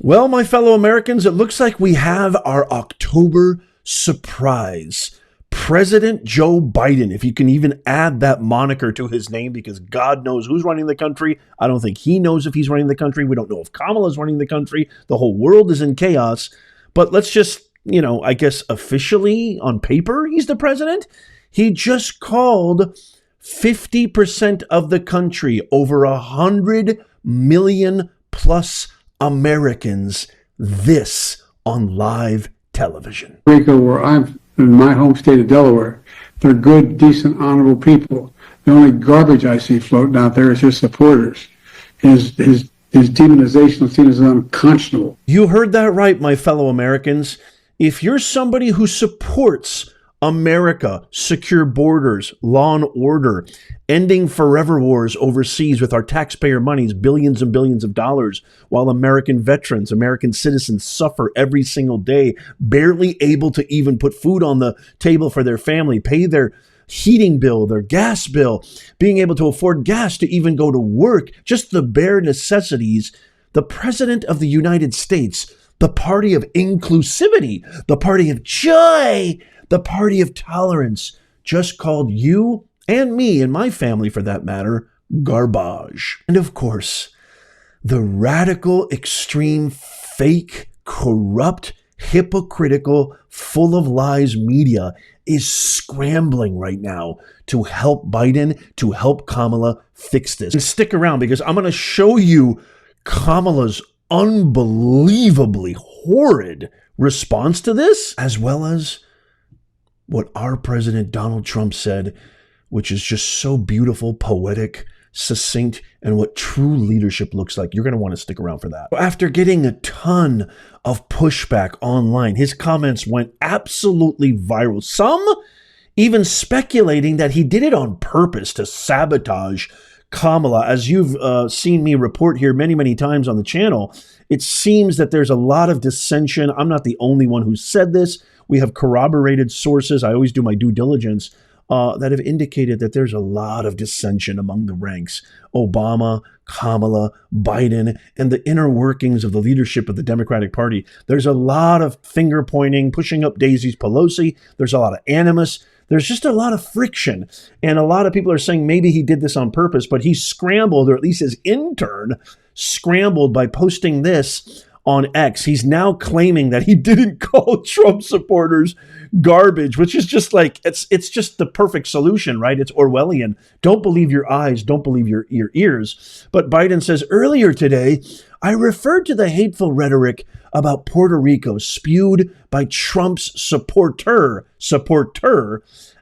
Well, my fellow Americans, it looks like we have our October surprise. President Joe Biden, if you can even add that moniker to his name, because God knows who's running the country. I don't think he knows if he's running the country. We don't know if Kamala's running the country. The whole world is in chaos. But let's just, I guess officially on paper, he's the president. He just called 50% of the country, over 100 million plus Americans, this on live television. Rico, where I'm in my home state of Delaware, they're good, decent, honorable people. The only garbage I see floating out there is his supporters. His demonization is seen as unconscionable. You heard that right, my fellow Americans. If you're somebody who supports America, secure borders, law and order, ending forever wars overseas with our taxpayer monies, billions and billions of dollars, while American veterans, American citizens suffer every single day, barely able to even put food on the table for their family, pay their heating bill, their gas bill, being able to afford gas to even go to work, just the bare necessities. The President of the United States, the party of inclusivity, the party of joy, the party of tolerance, just called you and me and my family, for that matter, garbage. And of course, the radical, extreme, fake, corrupt, hypocritical, full of lies media is scrambling right now to help Biden, to help Kamala fix this. And stick around, because I'm going to show you Kamala's unbelievably horrid response to this, as well as what our President Donald Trump said, which is just so beautiful, poetic, succinct, and what true leadership looks like. You're going to want to stick around for that. After getting a ton of pushback online, his comments went absolutely viral. Some even speculating that he did it on purpose to sabotage Kamala. As you've seen me report here many, many times on the channel, it seems that there's a lot of dissension. I'm not the only one who said this. We have corroborated sources. I always do my due diligence that have indicated that there's a lot of dissension among the ranks. Obama, Kamala, Biden, and the inner workings of the leadership of the Democratic Party. There's a lot of finger pointing, pushing up daisies. Pelosi. There's a lot of animus. There's just a lot of friction. And a lot of people are saying maybe he did this on purpose, but he scrambled, or at least his intern scrambled by posting this on X. He's now claiming that he didn't call Trump supporters garbage, which is just like, it's just the perfect solution, right? It's Orwellian. Don't believe your eyes, don't believe your ears. But Biden says, earlier today, I referred to the hateful rhetoric about Puerto Rico spewed by Trump's supporter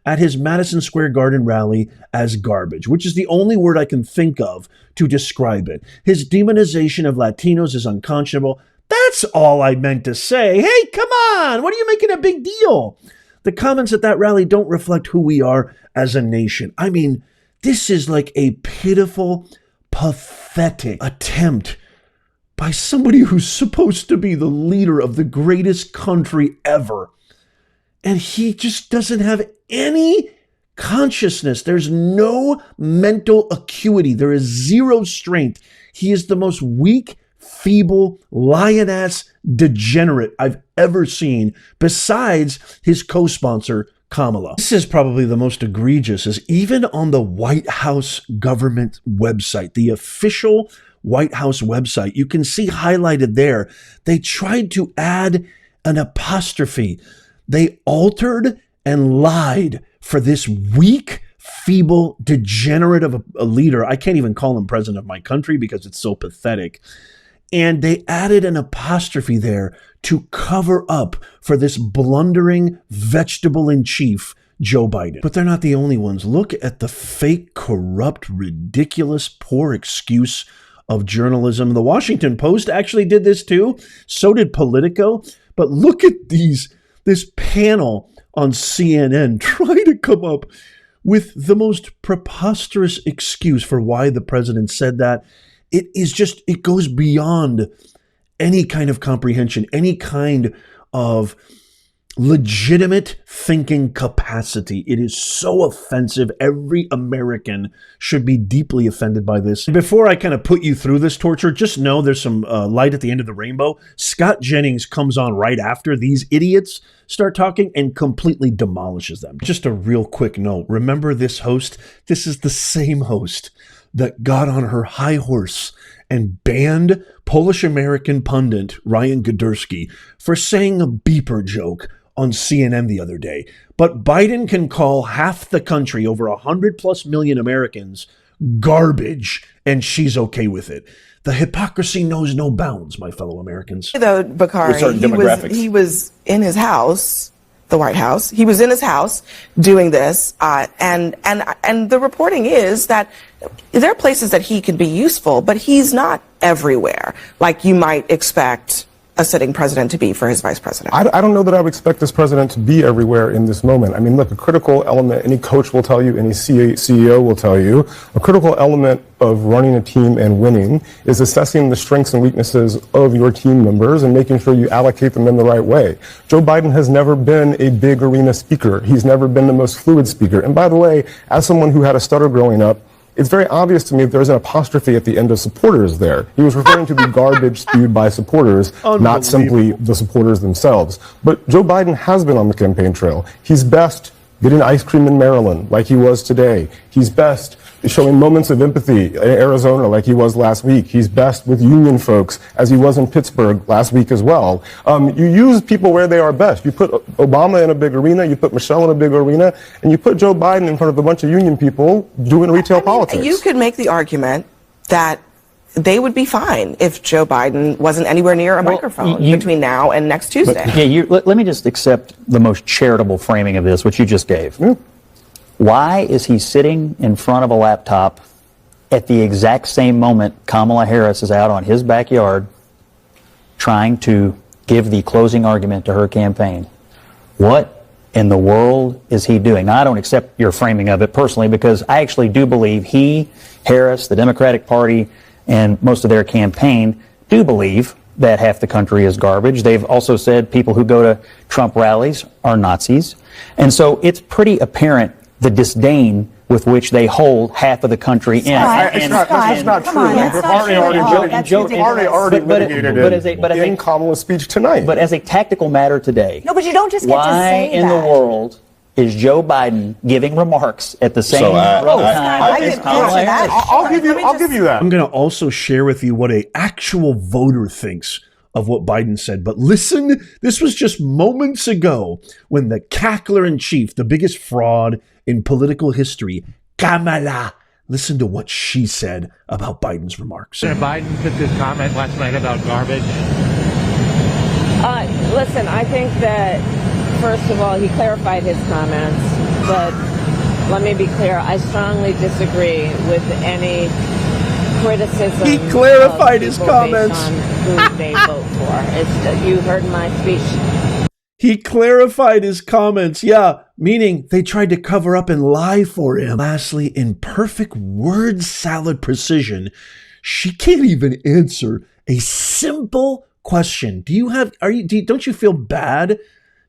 at his Madison Square Garden rally as garbage, which is the only word I can think of to describe it. His demonization of Latinos is unconscionable. That's all I meant to say. Hey, come on. What are you making a big deal? The comments at that rally don't reflect who we are as a nation. I mean, this is like a pitiful, pathetic attempt by somebody who's supposed to be the leader of the greatest country ever. And he just doesn't have any consciousness. There's no mental acuity. There is zero strength. He is the most weak, feeble, lion-ass degenerate I've ever seen, besides his co-sponsor, Kamala. This is probably the most egregious, is even on the White House government website, the official White House website, you can see highlighted there, they tried to add an apostrophe. They altered and lied for this weak, feeble, degenerate of a leader. I can't even call him president of my country because it's so pathetic. And they added an apostrophe there to cover up for this blundering vegetable in chief, Joe Biden. But they're not the only ones. Look at the fake, corrupt, ridiculous, poor excuse of journalism. The Washington Post actually did this too. So did Politico. But look at this panel on CNN trying to come up with the most preposterous excuse for why the president said that. It is just, it goes beyond any kind of comprehension, any kind of legitimate thinking capacity. It is so offensive. Every American should be deeply offended by this. Before I kind of put you through this torture, just know there's some light at the end of the rainbow. Scott Jennings comes on right after these idiots start talking and completely demolishes them. Just a real quick note. Remember this host? This is the same host that got on her high horse and banned Polish-American pundit Ryan Gudersky for saying a beeper joke on CNN the other day. But Biden can call half the country, over 100+ million Americans, garbage, and she's okay with it. The hypocrisy knows no bounds, my fellow Americans. Though, Bakari, he was in his house, the White House. He was in his house doing this, and the reporting is that there are places that he can be useful, but he's not everywhere, like you might expect a sitting president to be for his vice president. I don't know that I would expect this president to be everywhere in this moment. I mean, look, a critical element, any coach will tell you, any CEO will tell you, a critical element of running a team and winning is assessing the strengths and weaknesses of your team members and making sure you allocate them in the right way. Joe Biden has never been a big arena speaker. He's never been the most fluid speaker. And by the way, as someone who had a stutter growing up, it's very obvious to me that there's an apostrophe at the end of supporters there. He was referring to the garbage spewed by supporters, not simply the supporters themselves. But Joe Biden has been on the campaign trail. He's best getting ice cream in Maryland like he was today. He's best showing moments of empathy in Arizona like he was last week. He's best with union folks as he was in Pittsburgh last week as well. You use people where they are best. You put Obama in a big arena, you put Michelle in a big arena, and you put Joe Biden in front of a bunch of union people doing retail politics. You could make the argument that they would be fine if Joe Biden wasn't anywhere near a microphone between now and next Tuesday. Let me just accept the most charitable framing of this, which you just gave. Why is he sitting in front of a laptop at the exact same moment Kamala Harris is out on his backyard trying to give the closing argument to her campaign? What in the world is he doing? Now, I don't accept your framing of it personally because I actually do believe he, Harris, the Democratic Party, and most of their campaign do believe that half the country is garbage. They've also said people who go to Trump rallies are Nazis. And so it's pretty apparent the disdain with which they hold half of the country in. That's not true. Already litigated it in Kamala's speech tonight. But as a tactical matter today, no, but you don't just get to say why in the world is Joe Biden giving remarks at the same time as Kamala Harris? I'll give you that. I'm going to also share with you what an actual voter thinks of what Biden said. But listen, this was just moments ago when the cackler in chief, the biggest fraud in political history, Kamala, listen to what she said about Biden's remarks. Biden put this comment last night about garbage. Listen, I think that, first of all, he clarified his comments, but let me be clear, I strongly disagree with any criticism. He clarified his comments. Based on who they vote for. You heard my speech. He clarified his comments, yeah, meaning they tried to cover up and lie for him. Lastly, in perfect word salad precision, she can't even answer a simple question. Don't you feel bad?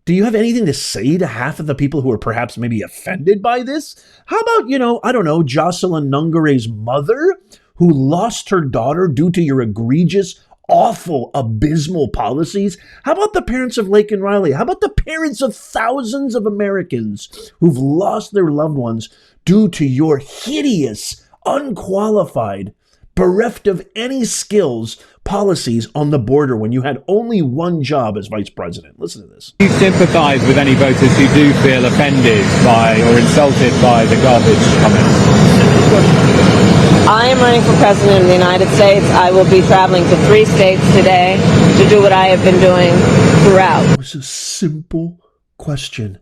Do you have anything to say to half of the people who are perhaps maybe offended by this? How about, I don't know, Jocelyn Nungare's mother who lost her daughter due to your egregious, awful, abysmal policies? How about the parents of Laken Riley? How about the parents of thousands of Americans who've lost their loved ones due to your hideous, unqualified, bereft of any skills policies on the border when you had only one job as vice president? Listen to this. Do you sympathize with any voters who do feel offended by or insulted by the garbage comments? I am running for president of the United States. I will be traveling to 3 states today to do what I have been doing throughout. It was a simple question.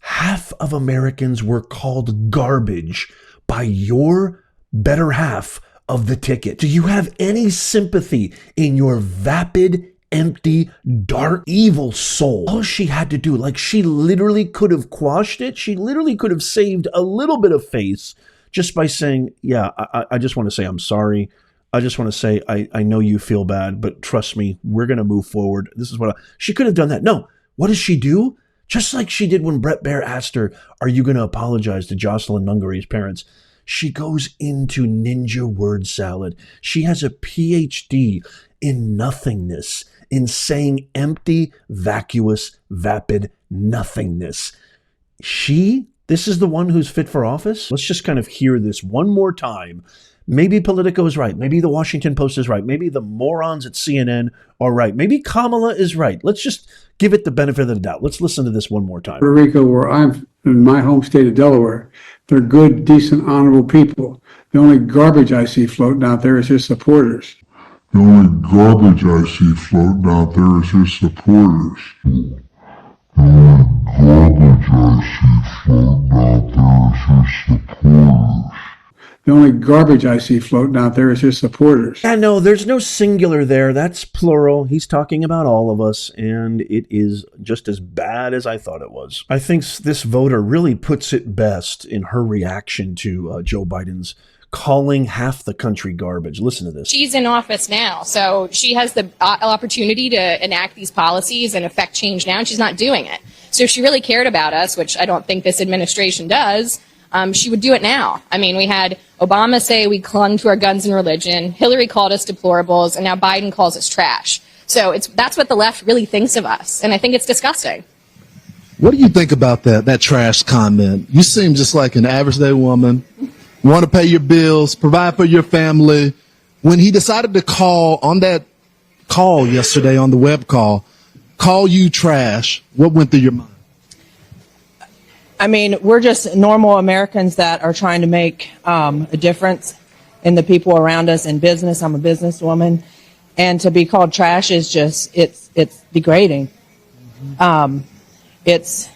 Half of Americans were called garbage by your better half of the ticket. Do you have any sympathy in your vapid, empty, dark, evil soul? All she had to do, she literally could have quashed it. She literally could have saved a little bit of face just by saying, yeah, I just want to say I'm sorry. I just want to say I know you feel bad, but trust me, we're going to move forward. This is what she could have done that. No, what does she do? Just like she did when Brett Baer asked her, are you going to apologize to Jocelyn Nungary's parents? She goes into ninja word salad. She has a PhD in nothingness, in saying empty, vacuous, vapid nothingness. This is the one who's fit for office? Let's just kind of hear this one more time. Maybe Politico is right. Maybe the Washington Post is right. Maybe the morons at CNN are right. Maybe Kamala is right. Let's just give it the benefit of the doubt. Let's listen to this one more time. Puerto Rico, where I'm in my home state of Delaware, they're good, decent, honorable people. The only garbage I see floating out there is his supporters. The only garbage I see floating out there is his supporters. The only garbage I see floating out there is his supporters. The only garbage I see floating out there is his supporters. Yeah, no, there's no singular there. That's plural. He's talking about all of us, and it is just as bad as I thought it was. I think this voter really puts it best in her reaction to Joe Biden's calling half the country garbage. Listen to this. She's in office now, so she has the opportunity to enact these policies and affect change now, and she's not doing it. So if she really cared about us, which I don't think this administration does, she would do it now. I mean, we had Obama say we clung to our guns and religion. Hillary called us deplorables, and now Biden calls us trash. So that's what the left really thinks of us, and I think it's disgusting. What do you think about that trash comment? You seem just like an average day woman, want to pay your bills, provide for your family. When he decided to call on that call yesterday on the web call you trash, what went through your mind? I mean, we're just normal Americans that are trying to make a difference in the people around us in business. I'm a businesswoman, and to be called trash is just it's degrading. That's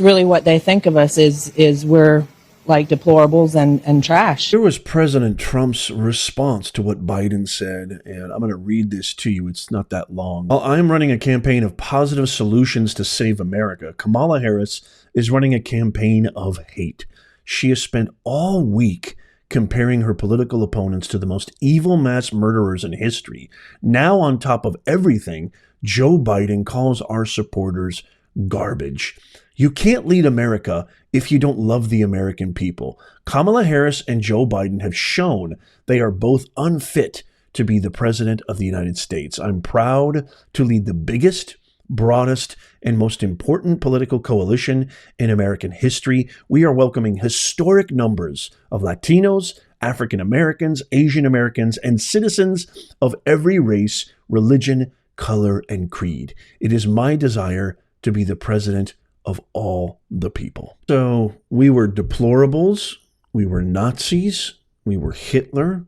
really what they think of us is we're like deplorables and trash. There was President Trump's response to what Biden said, and I'm going to read this to you. It's not that long. While I'm running a campaign of positive solutions to save America, Kamala Harris is running a campaign of hate. She has spent all week comparing her political opponents to the most evil mass murderers in history. Now, on top of everything, Joe Biden calls our supporters garbage. You can't lead America if you don't love the American people. Kamala Harris and Joe Biden have shown they are both unfit to be the president of the United States. I'm proud to lead the biggest, broadest, and most important political coalition in American history. We are welcoming historic numbers of Latinos, African Americans, Asian Americans, and citizens of every race, religion, color, and creed. It is my desire to be the president of all the people. So we were deplorables, we were Nazis, we were Hitler,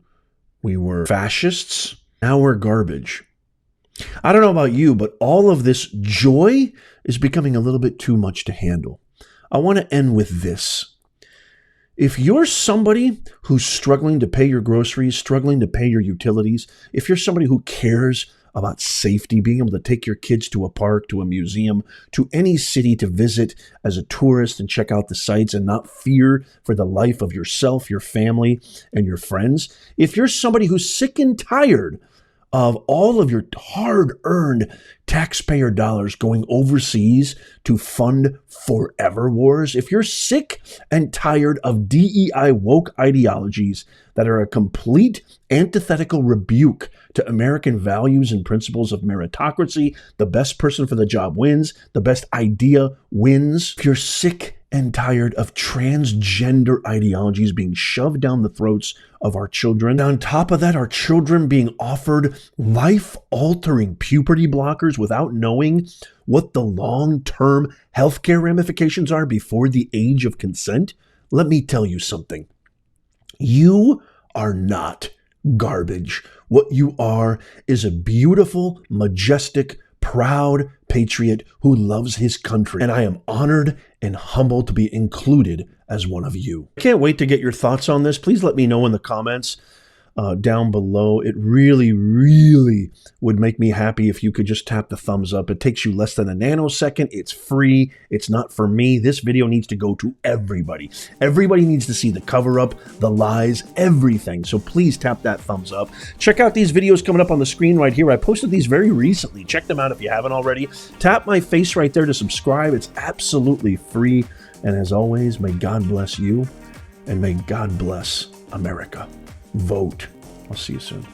we were fascists, now we're garbage. I don't know about you, but all of this joy is becoming a little bit too much to handle. I want to end with this. If you're somebody who's struggling to pay your groceries, struggling to pay your utilities, if you're somebody who cares about safety, being able to take your kids to a park, to a museum, to any city to visit as a tourist and check out the sights and not fear for the life of yourself, your family, and your friends. If you're somebody who's sick and tired of all of your hard-earned taxpayer dollars going overseas to fund forever wars, if you're sick and tired of DEI woke ideologies that are a complete antithetical rebuke to American values and principles of meritocracy, the best person for the job wins, the best idea wins. If you're sick and tired of transgender ideologies being shoved down the throats of our children, and on top of that, our children being offered life-altering puberty blockers without knowing what the long-term healthcare ramifications are before the age of consent, let me tell you something. You are not garbage. What you are is a beautiful, majestic, proud patriot who loves his country. And I am honored and humbled to be included as one of you. I can't wait to get your thoughts on this. Please let me know in the comments. down below. It really, really would make me happy if you could just tap the thumbs up. It takes you less than a nanosecond. It's free. It's not for me. This video needs to go to everybody. Everybody needs to see the cover up, the lies, everything. So please tap that thumbs up. Check out these videos coming up on the screen right here. I posted these very recently. Check them out if you haven't already. Tap my face right there to subscribe. It's absolutely free. And as always, may God bless you and may God bless America. Vote. I'll see you soon.